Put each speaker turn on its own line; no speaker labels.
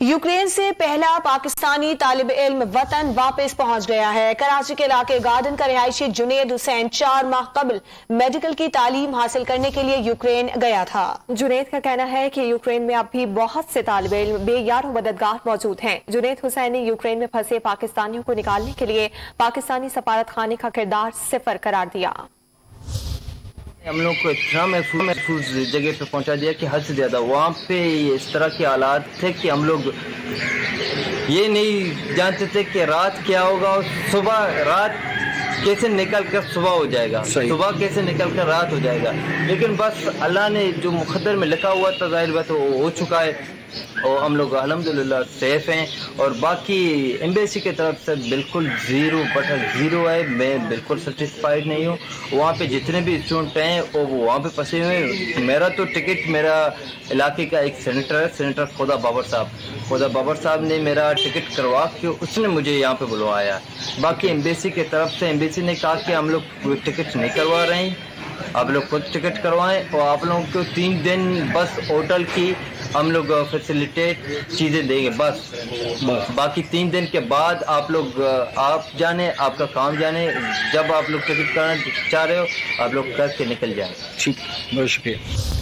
Ukraine से पहला पाकिस्तानी तालिब इल्म वतन वापस पहुंच गया है। कराची के इलाके गार्डन का रिहायशी जुनेद हुसैन 4 माह कबल मेडिकल की तालीम हासिल करने के लिए यूक्रेन गया था। जुनेद का कहना है कि यूक्रेन में अब भी बहुत से तालिब इल्म बेयार मददगार मौजूद हैं। जुनेद हुसैन ने यूक्रेन में फंसे पाकिस्तानियों को निकालने के लिए पाकिस्तानी सफारत खाने का किरदार सिफर करार दिया।
हम लोग को इतना महफूज जगह पे पहुंचा दिया कि हद से ज्यादा वहाँ पे इस तरह के हालात थे कि हम लोग ये नहीं जानते थे कि रात क्या होगा और सुबह रात कैसे निकल कर सुबह हो जाएगा, सुबह कैसे निकल कर रात हो जाएगा। लेकिन बस अल्लाह ने जो मुकद्दर में लिखा हुआ था जाहिर बात वो हो चुका है और हम लोग अल्हम्दुलिल्लाह सेफ हैं। और बाकी एम्बेसी की तरफ से बिल्कुल 0/0 है। मैं बिल्कुल सेटिस्फाइड नहीं हूँ। वहाँ पे जितने भी स्टूडेंट हैं वो वहाँ पे फंसे हुए हैं। मेरा तो टिकट मेरा इलाके का एक सेनेटर है, सेनेटर खुदा बाबर साहब ने मेरा टिकट करवा के उसने मुझे यहाँ पे बुलवाया। बाकी एम्बेसी की तरफ से एम्बेसी ने कहा कि हम लोग टिकट नहीं करवा रहे हैं, आप लोग खुद टिकट करवाएं और आप लोगों को 3 दिन बस होटल की हम लोग फैसिलिटेट चीज़ें देंगे बस। बाकी 3 दिन के बाद आप लोग आप जाने, आपका काम जाने। जब आप लोग टिकट कराना चाह रहे हो आप लोग करके निकल जाए।
ठीक, बहुत शुक्रिया।